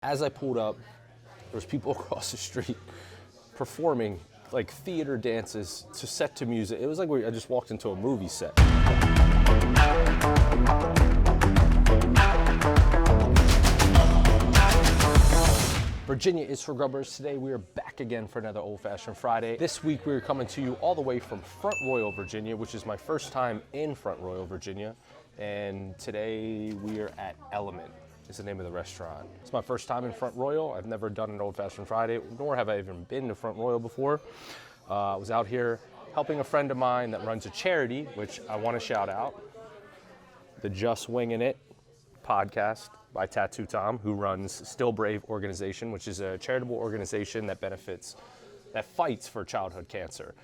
As I pulled up, there was people across the street performing like theater dances to set to music. It was like I just walked into a movie set. Virginia is for Grubbers. Today we are back again for another Old Fashioned Friday. This week we are coming to you all the way from Front Royal, Virginia, which is my first time in Front Royal, Virginia. And today we are at Element, is the name of the restaurant. It's my first time in Front Royal. I've never done an Old Fashioned Friday, nor have I even been to Front Royal before. I was out here helping a friend of mine that runs a charity, which I want to shout out, the Just Winging It podcast by Tattoo Tom, who runs Stillbrave organization, which is a charitable organization that fights for childhood cancer.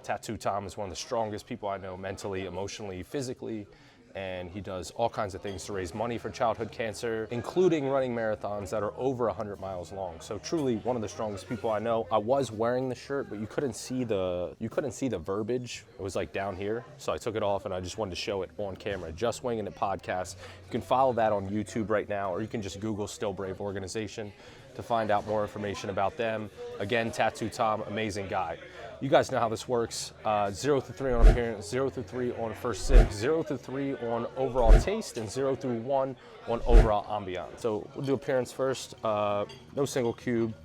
Tattoo Tom is one of the strongest people I know mentally, emotionally, physically, and he does all kinds of things to raise money for childhood cancer, including running marathons that are over 100 miles long. So truly one of the strongest people I know. I was wearing the shirt, but you couldn't see the verbiage. It was like down here. So I took it off and I just wanted to show it on camera. Just Winging It podcast. You can follow that on YouTube right now, or you can just Google Stillbrave organization to find out more information about them. Again, Tattoo Tom, amazing guy. You guys know how this works. 0 through 3 on appearance, 0 through 3 on first sip, 0 through 3 on overall taste, and 0 through 1 on overall ambiance. So we'll do appearance first. No single cube.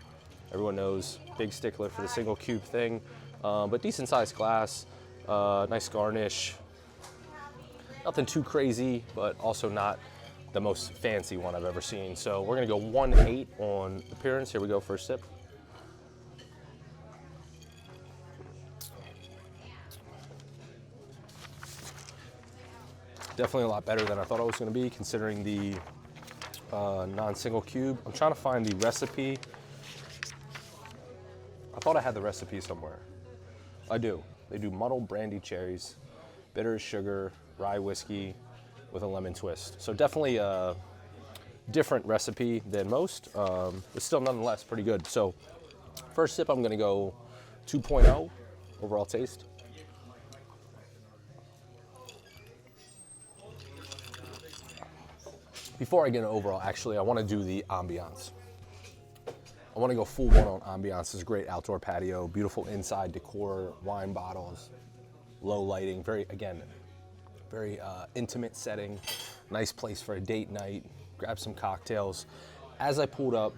Everyone knows, big stickler for the single cube thing. But decent sized glass, nice garnish. Nothing too crazy, but also not the most fancy one I've ever seen. So we're gonna go 1-8 on appearance. Here we go, first sip. Definitely a lot better than I thought it was going to be, considering the non-single cube. I'm trying to find the recipe. I thought I had the recipe somewhere. I do. They do muddled brandy cherries, bitter as sugar, rye whiskey with a lemon twist. So definitely a different recipe than most, but still nonetheless pretty good. So first sip, I'm going to go 2.0 overall taste. Before I get into overall, actually, I want to do the ambiance. I want to go full one on ambiance. It's a great outdoor patio, beautiful inside decor, wine bottles, low lighting, very intimate setting, nice place for a date night, grab some cocktails. As I pulled up,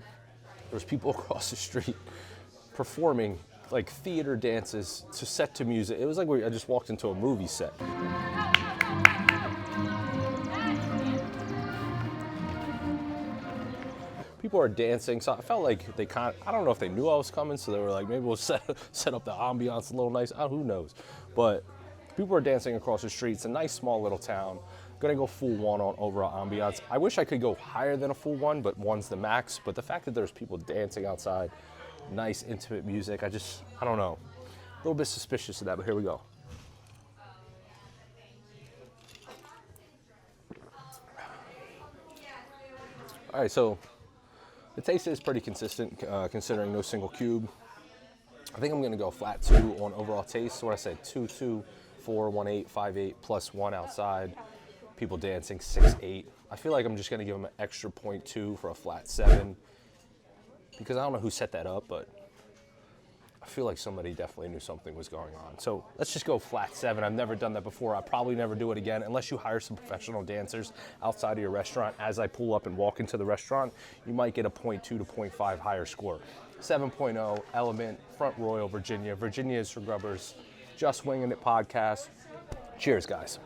there was people across the street performing like theater dances to set to music. It was like I just walked into a movie set. People are dancing, so I felt like I don't know if they knew I was coming, so they were like, maybe we'll set up the ambiance a little nice, who knows. But people are dancing across the street. It's a nice small little town. Gonna go full 1 on overall ambiance. I wish I could go higher than a full 1, but 1's the max. But the fact that there's people dancing outside, nice intimate music, I don't know. A little bit suspicious of that, but here we go. All right, so the taste is pretty consistent, considering no single cube. I think I'm going to go flat 2 on overall taste. So what I said, 2, 4, 1, 8, 5, 8, plus 1 outside. People dancing, 6, 8. I feel like I'm just going to give them an extra 0.2 for a flat 7. Because I don't know who set that up, but I feel like somebody definitely knew something was going on. So let's just go flat 7. I've never done that before. I'll probably never do it again unless you hire some professional dancers outside of your restaurant. As I pull up and walk into the restaurant, you might get a 0.2 to 0.5 higher score. 7.0, Element, Front Royal, Virginia. Virginia is for Grubbers. Just Winging It podcast. Cheers, guys.